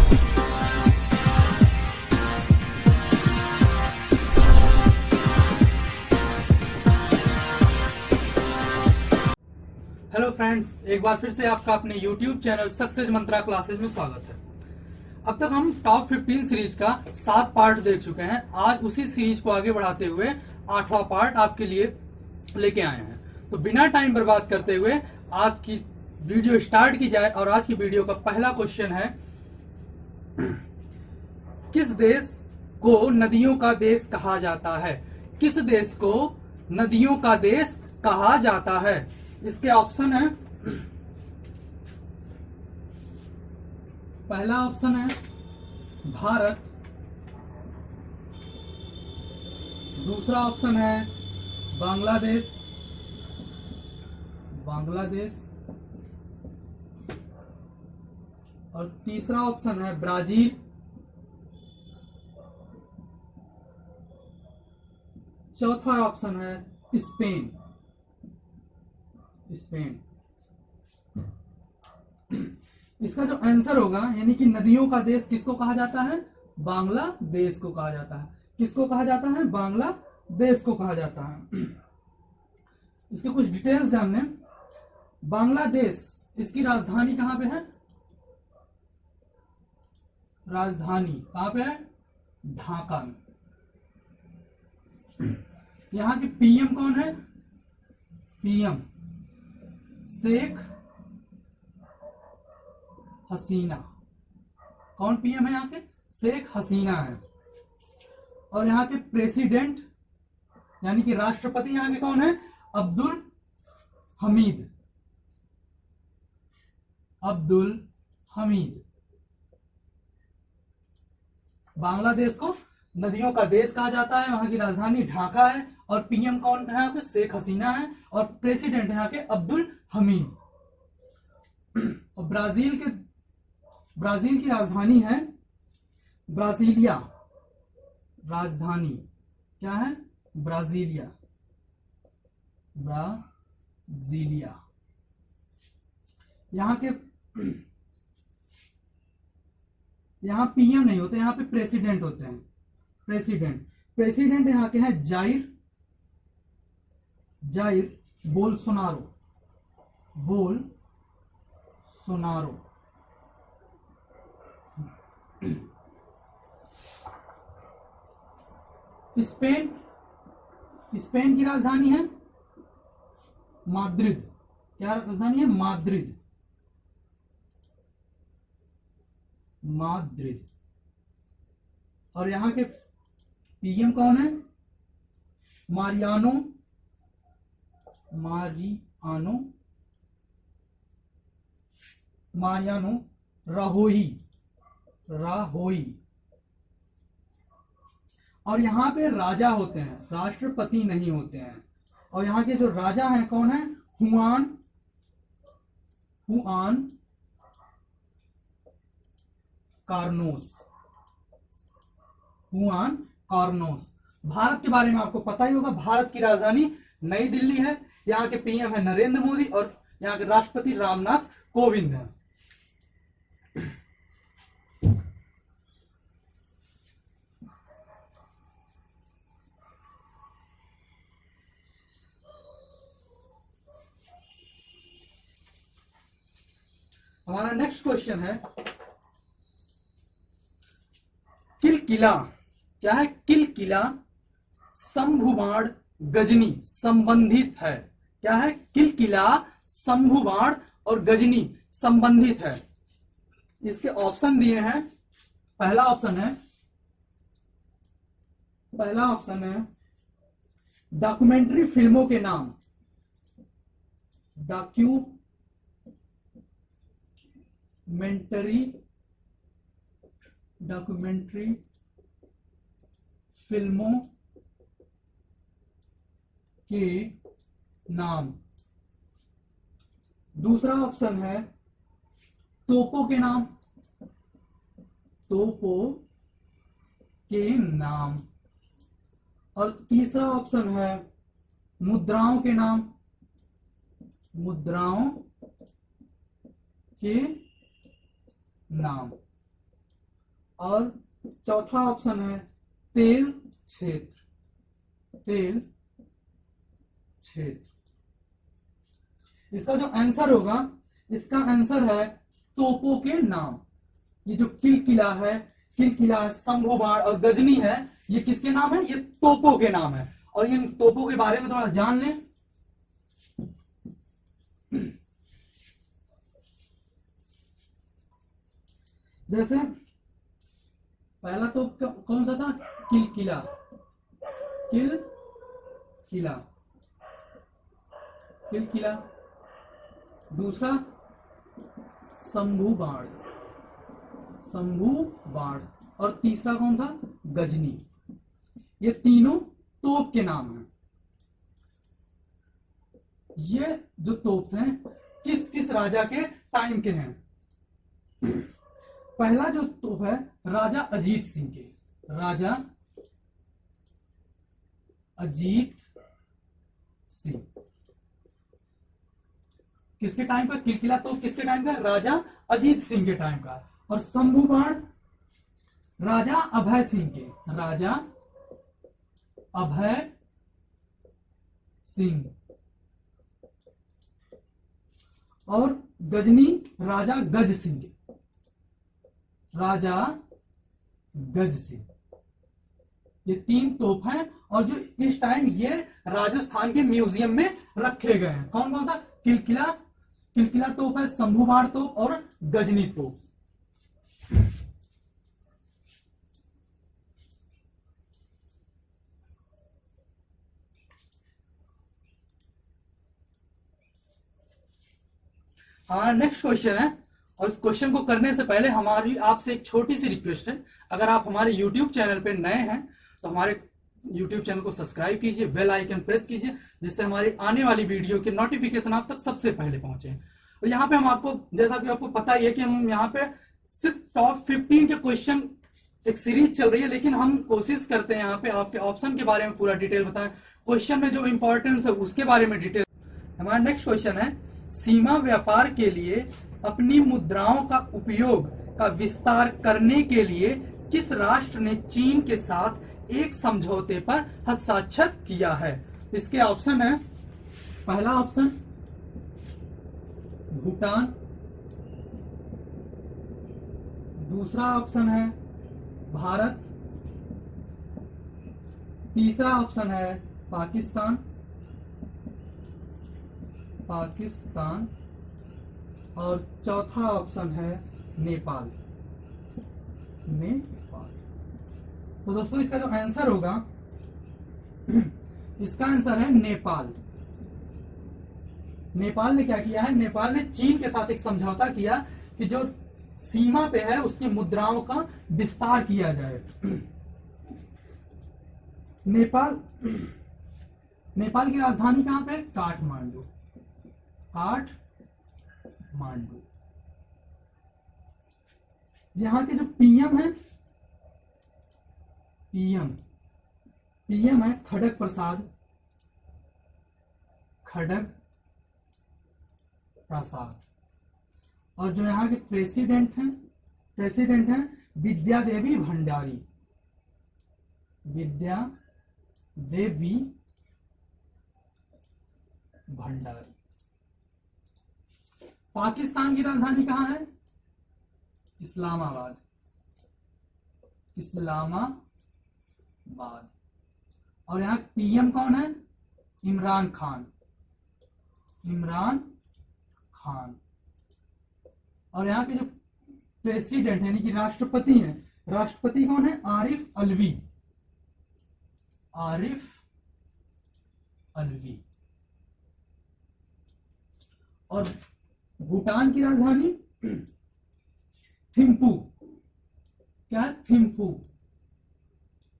Hello friends, एक बार फिर से आपका अपने YouTube चैनल सक्सेस मंत्रा क्लासेज में स्वागत है। अब तक हम टॉप 15 सीरीज का 7 पार्ट देख चुके हैं। आज उसी सीरीज को आगे बढ़ाते हुए 8वां पार्ट आपके लिए लेके आए हैं। तो बिना टाइम बर्बाद करते हुए आज की वीडियो स्टार्ट की जाए। और आज की वीडियो का पहला क्वेश्चन है, किस देश को नदियों का देश कहा जाता है? किस देश को नदियों का देश कहा जाता है? इसके ऑप्शन है, पहला ऑप्शन है भारत, दूसरा ऑप्शन है बांग्लादेश, और तीसरा ऑप्शन है ब्राजील, चौथा ऑप्शन है स्पेन। इसका जो आंसर होगा, यानी कि नदियों का देश किसको कहा जाता है? बांग्लादेश को कहा जाता है। किसको कहा जाता है? बांग्लादेश को कहा जाता है। इसके कुछ डिटेल्स जानने। बांग्लादेश, इसकी राजधानी कहां पे है? राजधानी कहां पे है? ढाका में। यहां के पीएम कौन है? पीएम शेख हसीना। कौन पीएम है यहाँ के? शेख हसीना है। और यहाँ के प्रेसिडेंट यानी कि राष्ट्रपति यहाँ के कौन है? अब्दुल हमीद। बांग्लादेश को नदियों का देश कहा जाता है। वहां की राजधानी ढाका है और पीएम कौन है यहाँ पे? शेख हसीना है। और प्रेसिडेंट यहाँ के अब्दुल हमीद। और ब्राजील की राजधानी है ब्राजीलिया। राजधानी क्या है? ब्राजीलिया। यहाँ पीएम नहीं होते, यहाँ पे प्रेसिडेंट होते हैं। प्रेसिडेंट यहाँ के हैं जाइर बोल्सोनारो। स्पेन की राजधानी है माद्रिद। क्या राजधानी है? माद्रिद। और यहां के पीएम कौन है? मारियानो राहोई। और यहाँ पे राजा होते हैं, राष्ट्रपति नहीं होते हैं। और यहाँ के जो राजा हैं कौन है? हुआन कार्नोस। भारत के बारे में आपको पता ही होगा। भारत की राजधानी नई दिल्ली है। यहाँ के पीएम है नरेंद्र मोदी और यहाँ के राष्ट्रपति रामनाथ कोविंद है। हमारा नेक्स्ट क्वेश्चन है, किलकिला। क्या है? किलकिला शंभुबाण गजनी संबंधित है। क्या है? किलकिला शंभुबाण और गजनी संबंधित है। इसके ऑप्शन दिए हैं। पहला ऑप्शन है डॉक्यूमेंट्री फिल्मों के नाम। डॉक्यूमेंट्री फिल्मों के नाम। दूसरा ऑप्शन है तोपों के नाम। और तीसरा ऑप्शन है मुद्राओं के नाम। और चौथा ऑप्शन है तेल क्षेत्र, तेल क्षेत्र। इसका जो आंसर होगा, इसका आंसर है तोपों के नाम। ये जो किलकिला है, किलकिला, शंभू बाण और गजनी है, ये किसके नाम है? ये तोपों के नाम है। और इन तोपों के बारे में थोड़ा जान लें। जैसे पहला तोप कौन सा था? किलकिला, किलकिला, किलकिला। दूसरा शंभू बाण, शंभू बाण। और तीसरा कौन था? गजनी। ये तीनों तोप के नाम हैं। ये जो तोप हैं किस किस राजा के टाइम के हैं? पहला जो तोप है राजा अजीत सिंह के, राजा अजीत सिंह। किसके टाइम का? किलकिला तोप किसके टाइम का? राजा अजीत सिंह के टाइम का। और शंभू बाण राजा अभय सिंह के, राजा अभय सिंह। और गजनी राजा गज सिंह के, राजा गज सिंह। ये तीन तोप हैं और जो इस टाइम ये राजस्थान के म्यूजियम में रखे गए हैं। कौन कौन सा? किलकिला, किलकिला तोप है, शंभू बाण तोप और गजनी तोप। हमारा नेक्स्ट क्वेश्चन है, और इस क्वेश्चन को करने से पहले हमारी आपसे एक छोटी सी रिक्वेस्ट है। अगर आप हमारे YouTube चैनल पे नए हैं तो हमारे YouTube चैनल को सब्सक्राइब कीजिए, बेल आइकन प्रेस कीजिए, जिससे हमारी आने वाली वीडियो के नोटिफिकेशन आप तक सबसे पहले पहुंचे। और यहाँ पे हम आपको, जैसा कि आपको पता ही है कि हम यहाँ पे सिर्फ टॉप 15 के क्वेश्चन, एक सीरीज चल रही है, लेकिन हम कोशिश करते हैं यहाँ पे आपके ऑप्शन के बारे में पूरा डिटेल बताएं, क्वेश्चन में जो इंपॉर्टेंस है उसके बारे में डिटेल। हमारा नेक्स्ट क्वेश्चन है, सीमा व्यापार के लिए अपनी मुद्राओं का उपयोग का विस्तार करने के लिए किस राष्ट्र ने चीन के साथ एक समझौते पर हस्ताक्षर किया है? इसके ऑप्शन है, पहला ऑप्शन भूटान, दूसरा ऑप्शन है भारत, तीसरा ऑप्शन है पाकिस्तान, पाकिस्तान, और चौथा ऑप्शन है नेपाल, नेपाल। तो दोस्तों इसका जो आंसर होगा, इसका आंसर है नेपाल। नेपाल ने क्या किया है? नेपाल ने चीन के साथ एक समझौता किया कि जो सीमा पे है उसकी मुद्राओं का विस्तार किया जाए। नेपाल, नेपाल की राजधानी कहां पे? काठमांडू, काठमांडू। यहां के जो पीएम है, पीएम है खड़ग प्रसाद, खड़ग प्रसाद। और जो यहाँ के प्रेसिडेंट हैं विद्या देवी भंडारी, विद्या देवी भंडारी। पाकिस्तान की राजधानी कहां है? इस्लामाबाद, इस्लामाबाद। और यहाँ पीएम कौन है? इमरान खान, इमरान खान। और यहाँ के जो प्रेसिडेंट यानी कि राष्ट्रपति हैं, राष्ट्रपति कौन है? आरिफ अलवी, आरिफ अलवी। और भूटान की राजधानी थिम्पू, क्या है? थिम्पू।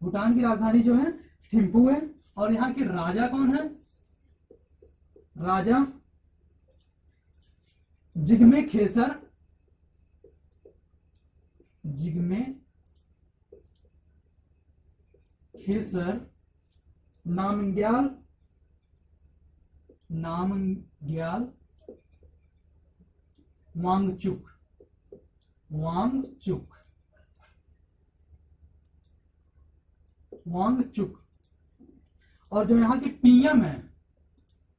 भूटान की राजधानी जो है थिम्पू है। और यहाँ के राजा कौन है? राजा जिग्मे खेसर, जिग्मे खेसर नामग्याल, नामग्याल वांगचुक, वांगचुक। वांगचुक। और जो यहाँ के पीएम है,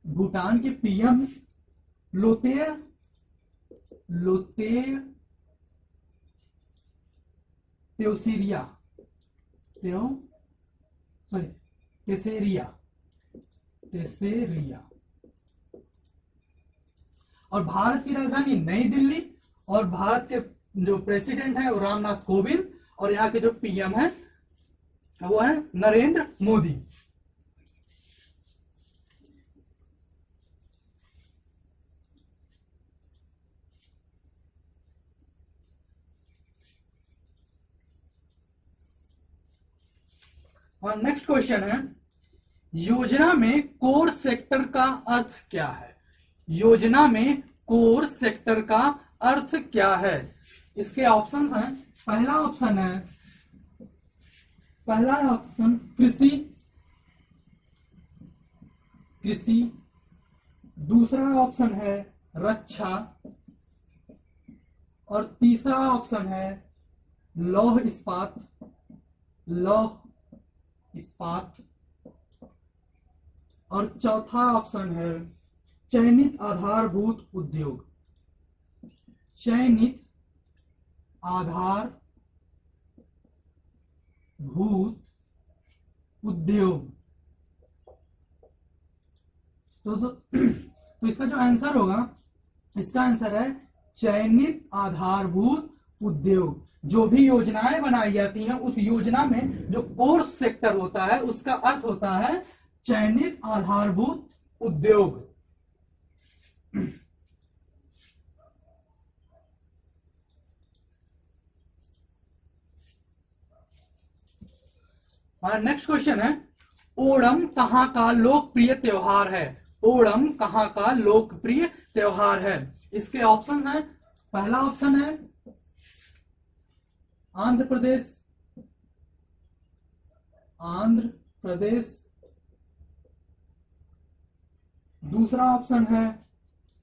भूटान के पीएम लोतेय त्योसिरिया तेसेरिया। और भारत की राजधानी नई दिल्ली, और भारत के जो प्रेसिडेंट है वो रामनाथ कोविंद, और यहाँ के जो पीएम है वो है नरेंद्र मोदी। और नेक्स्ट क्वेश्चन है, योजना में कोर सेक्टर का अर्थ क्या है? योजना में कोर सेक्टर का अर्थ क्या है? इसके ऑप्शंस हैं। पहला ऑप्शन कृषि, दूसरा ऑप्शन है रक्षा, और तीसरा ऑप्शन है लौह इस्पात, और चौथा ऑप्शन है चयनित आधारभूत उद्योग। चयनित आधारभूत उद्योग। तो इसका जो आंसर होगा, इसका आंसर है चयनित आधारभूत उद्योग। जो भी योजनाएं बनाई जाती हैं उस योजना में जो कोर सेक्टर होता है उसका अर्थ होता है चयनित आधारभूत उद्योग। हमारा नेक्स्ट क्वेश्चन है, ओणम कहां का लोकप्रिय त्योहार है? ओणम कहां का लोकप्रिय त्योहार है? इसके ऑप्शंस हैं। पहला ऑप्शन है आंध्र प्रदेश, दूसरा ऑप्शन है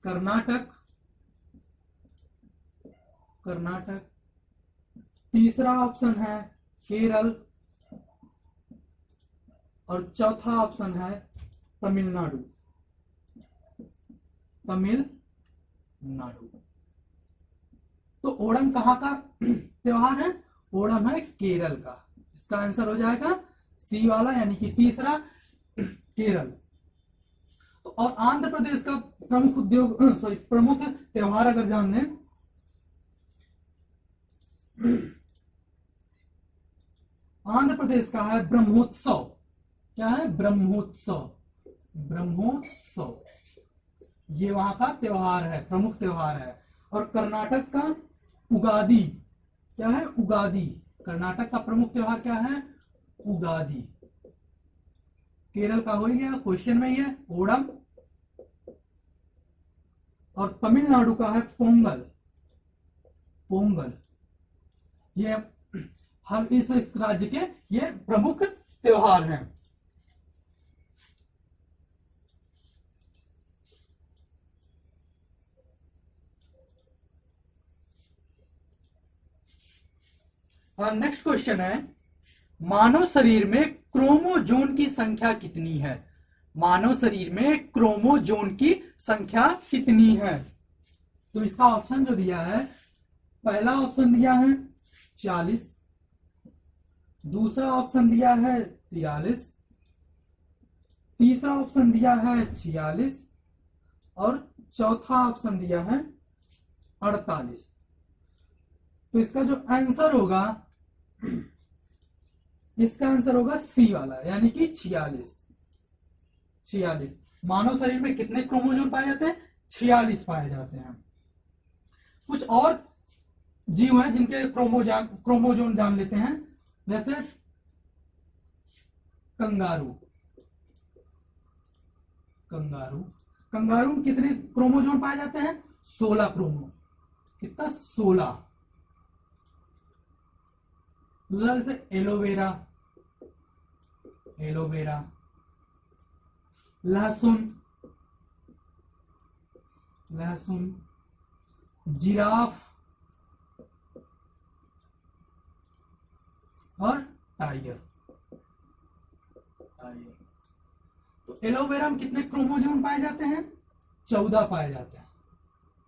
कर्नाटक, तीसरा ऑप्शन है केरल, और चौथा ऑप्शन है तमिलनाडु। तो ओणम कहां का त्योहार है? ओणम है केरल का। इसका आंसर हो जाएगा सी वाला, यानी कि तीसरा, केरल। तो और आंध्र प्रदेश का प्रमुख त्योहार अगर जान लें, आंध्र प्रदेश का है ब्रह्मोत्सव। क्या है? ब्रह्मोत्सव। ये वहां का त्योहार है, प्रमुख त्योहार है। और कर्नाटक का उगादी। क्या है? उगादी। कर्नाटक का प्रमुख त्योहार क्या है? उगादी। केरल का हो गया, क्वेश्चन में ही है, ओणम। और तमिलनाडु का है पोंगल। ये हर इस राज्य के ये प्रमुख त्योहार हैं। नेक्स्ट क्वेश्चन है, मानव शरीर में क्रोमोजोन की संख्या कितनी है? मानव शरीर में क्रोमोजोन की संख्या कितनी है? तो इसका ऑप्शन जो दिया है, पहला ऑप्शन दिया है 40, दूसरा ऑप्शन दिया है 43, तीसरा ऑप्शन दिया है 46, और चौथा ऑप्शन दिया है 48। तो इसका जो आंसर होगा, इसका आंसर होगा सी वाला, यानी कि 46। मानव शरीर में कितने क्रोमोजोन पाए जाते हैं? 46 पाए जाते हैं। कुछ और जीव हैं जिनके क्रोमोजोन जान लेते हैं, जैसे कंगारू में कितने क्रोमोजोन पाए जाते हैं? 16 क्रोमो। कितना? 16। दूसरा जैसे एलोवेरा, लहसुन, जिराफ और टाइगर। तो एलोवेरा में कितने क्रोमोसोम पाए जाते हैं? 14 पाए जाते हैं।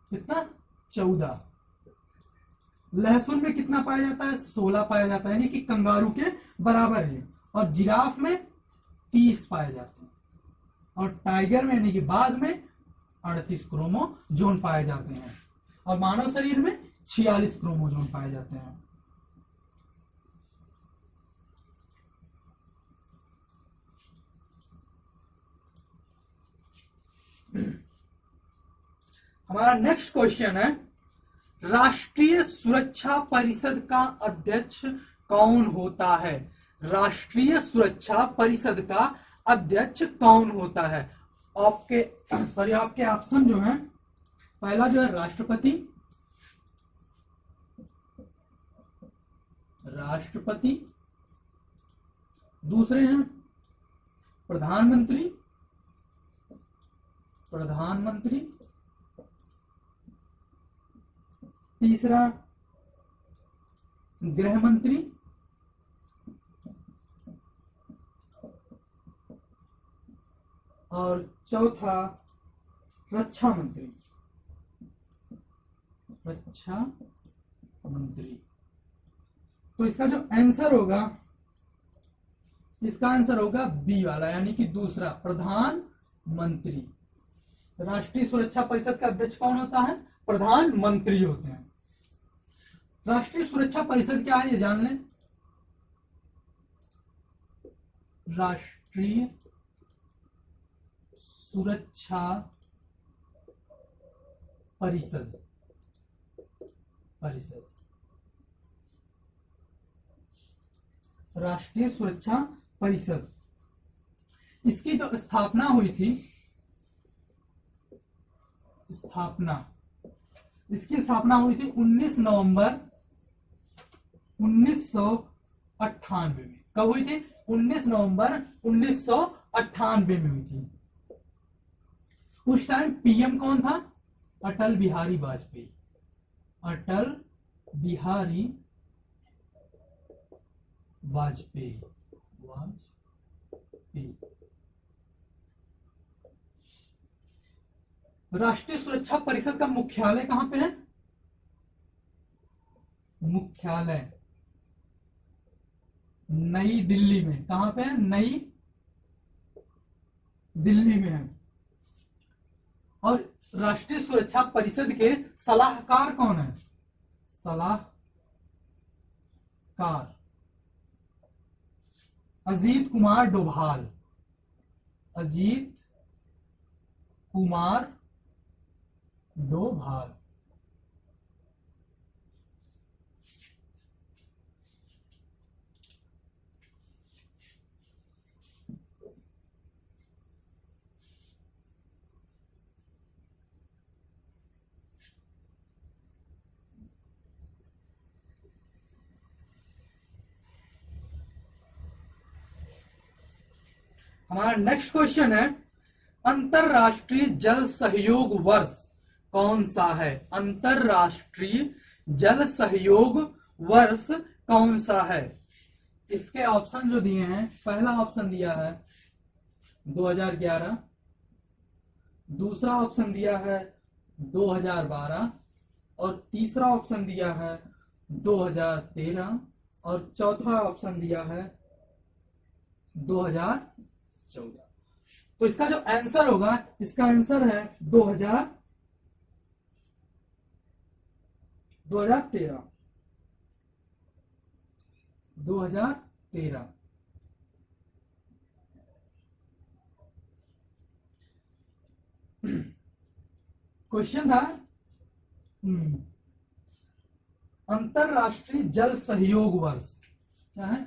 कितना? 14। लहसुन में कितना पाया जाता है? 16 पाया जाता है, यानी कि कंगारू के बराबर है। और जिराफ में 30 पाए जाते हैं। और टाइगर में यानी कि बाघ में 38 क्रोमोसोम पाए जाते हैं। और मानव शरीर में 46 क्रोमोसोम पाए जाते हैं। हमारा नेक्स्ट क्वेश्चन है, राष्ट्रीय सुरक्षा परिषद का अध्यक्ष कौन होता है? राष्ट्रीय सुरक्षा परिषद का अध्यक्ष कौन होता है? आपके ऑप्शन जो है, पहला जो है राष्ट्रपति, दूसरे हैं प्रधानमंत्री, तीसरा गृह मंत्री, और चौथा रक्षा मंत्री। तो इसका जो आंसर होगा, बी वाला, यानी कि दूसरा, प्रधानमंत्री। राष्ट्रीय सुरक्षा परिषद का अध्यक्ष कौन होता है? प्रधानमंत्री होते हैं। राष्ट्रीय सुरक्षा परिषद क्या है ये जान लें। राष्ट्रीय सुरक्षा परिषद राष्ट्रीय सुरक्षा परिषद, इसकी जो स्थापना हुई थी, इसकी स्थापना हुई थी 19 नवंबर 1998 में। कब हुई थी? 19 नवंबर 1998 में हुई थी। उस टाइम पीएम कौन था? अटल बिहारी वाजपेयी। राष्ट्रीय सुरक्षा परिषद का मुख्यालय कहां पे है? मुख्यालय नई दिल्ली में। कहां पे है? नई दिल्ली में है। और राष्ट्रीय सुरक्षा परिषद के सलाहकार कौन है? अजीत कुमार डोभाल। हमारा नेक्स्ट क्वेश्चन है, अंतरराष्ट्रीय जल सहयोग वर्ष कौन सा है? अंतरराष्ट्रीय जल सहयोग वर्ष कौन सा है? इसके ऑप्शन जो दिए हैं, पहला ऑप्शन दिया है 2011, दूसरा ऑप्शन दिया है 2012, और तीसरा ऑप्शन दिया है 2013, और चौथा ऑप्शन दिया है 2014। तो इसका जो आंसर होगा, इसका आंसर है 2013। क्वेश्चन था अंतरराष्ट्रीय जल सहयोग वर्ष क्या है?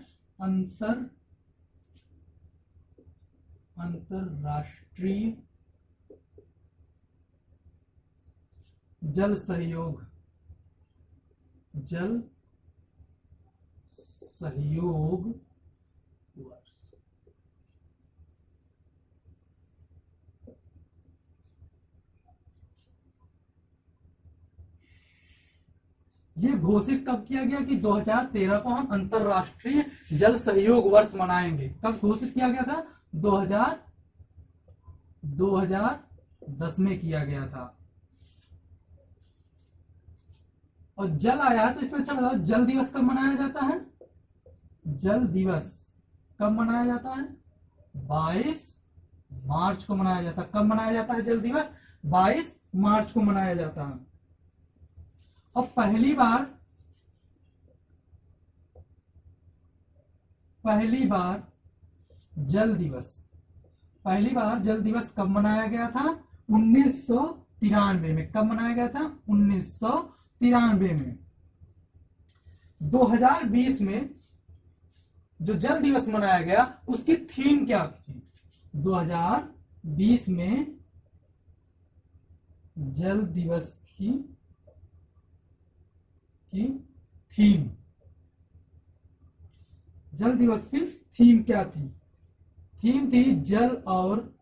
अंतरराष्ट्रीय जल सहयोग वर्ष। ये घोषित कब किया गया कि 2013 को हम अंतरराष्ट्रीय जल सहयोग वर्ष मनाएंगे? कब घोषित किया गया था? 2010 में किया गया था। और जल आया है तो इसमें अच्छा बताओ, जल दिवस कब मनाया जाता है? जल दिवस कब मनाया जाता है? 22 मार्च को मनाया जाता है। कब मनाया जाता है जल दिवस? 22 मार्च को मनाया जाता है। और पहली बार जल दिवस कब मनाया गया था? 1993 में। कब मनाया गया था? 1993 में। 2020 में जो जल दिवस मनाया गया उसकी थीम क्या थी? 2020 में जल दिवस की थीम, जल दिवस की थीम क्या थी? थीम थी जल और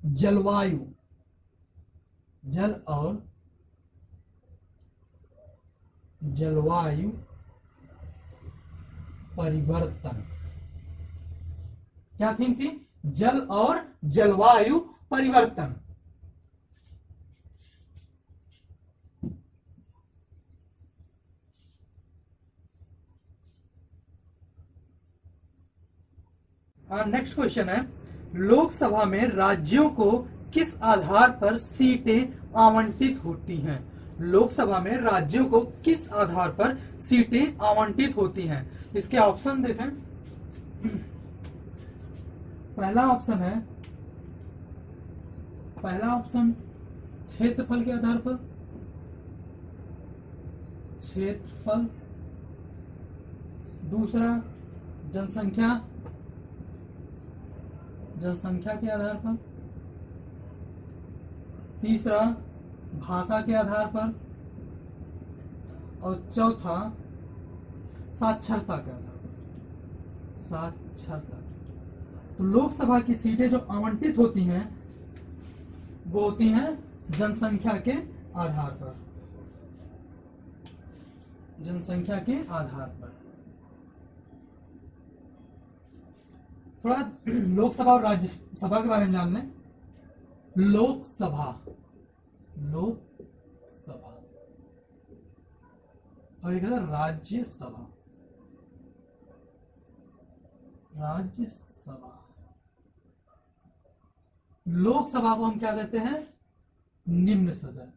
जलवायु, जल और जलवायु परिवर्तन। क्या थीम थी? जल और जलवायु परिवर्तन। नेक्स्ट क्वेश्चन है, लोकसभा में राज्यों को किस आधार पर सीटें आवंटित होती हैं? लोकसभा में राज्यों को किस आधार पर सीटें आवंटित होती हैं? इसके ऑप्शन देखें। पहला ऑप्शन क्षेत्रफल के आधार पर, क्षेत्रफल। दूसरा जनसंख्या के आधार पर। तीसरा भाषा के आधार पर। और चौथा साक्षरता के आधार पर। साक्षरता। तो लोकसभा की सीटें जो आवंटित होती हैं वो होती हैं जनसंख्या के आधार पर। जनसंख्या के आधार पर। थोड़ा लोकसभा और राज्यसभा के बारे में जान लें। लोकसभा और एक है राज्यसभा। लोकसभा को हम क्या कहते हैं? निम्न सदन।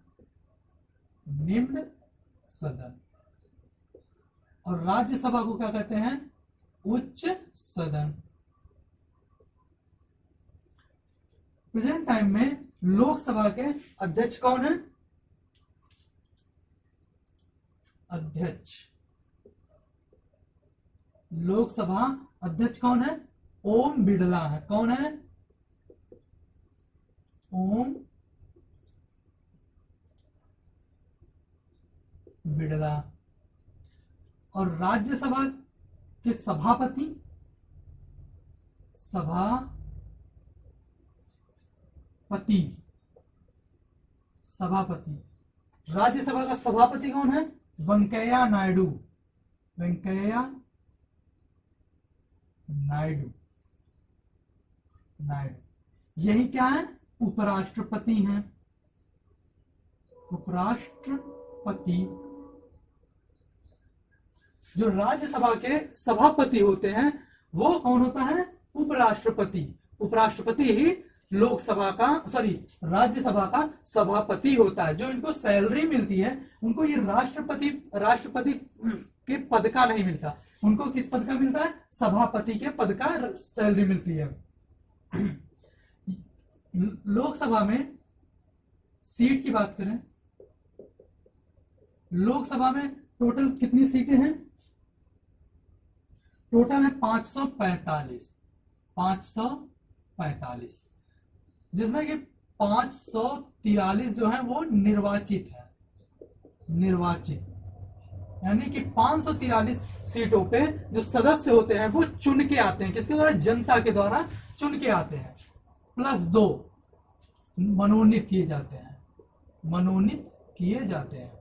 और राज्यसभा को क्या कहते हैं? उच्च सदन। प्रेजेंट टाइम में लोकसभा के अध्यक्ष कौन है? लोकसभा अध्यक्ष कौन है? ओम बिड़ला है। कौन है? ओम बिड़ला। और राज्यसभा के सभापति राज्यसभा का सभापति कौन है? वेंकैया नायडू। यही क्या है? उपराष्ट्रपति हैं। जो राज्यसभा के सभापति होते हैं वो कौन होता है? उपराष्ट्रपति ही राज्यसभा का सभापति होता है। जो इनको सैलरी मिलती है उनको ये राष्ट्रपति के पद का नहीं मिलता। उनको किस पद का मिलता है? सभापति के पद का सैलरी मिलती है। लोकसभा में सीट की बात करें, लोकसभा में टोटल कितनी सीटें हैं? टोटल है 545, जिसमें कि 543 जो है वो निर्वाचित है। यानी कि 543 सीटों पे जो सदस्य होते हैं वो चुन के आते हैं। किसके द्वारा? जनता के द्वारा चुन के आते हैं। प्लस 2 मनोनीत किए जाते हैं,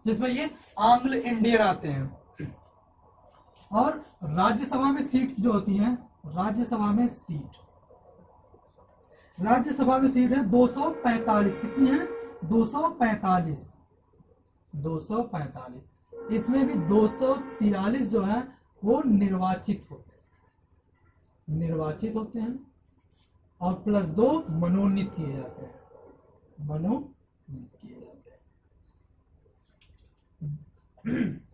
जिसमें ये आंग्ल इंडियन आते हैं। और राज्यसभा में सीट जो होती है, राज्यसभा में सीट है 245। कितनी है? 245। 245। इसमें भी 243 जो है वो निर्वाचित होते हैं और प्लस 2 मनोनीत किए जाते हैं, मनोनीत किए जाते हैं।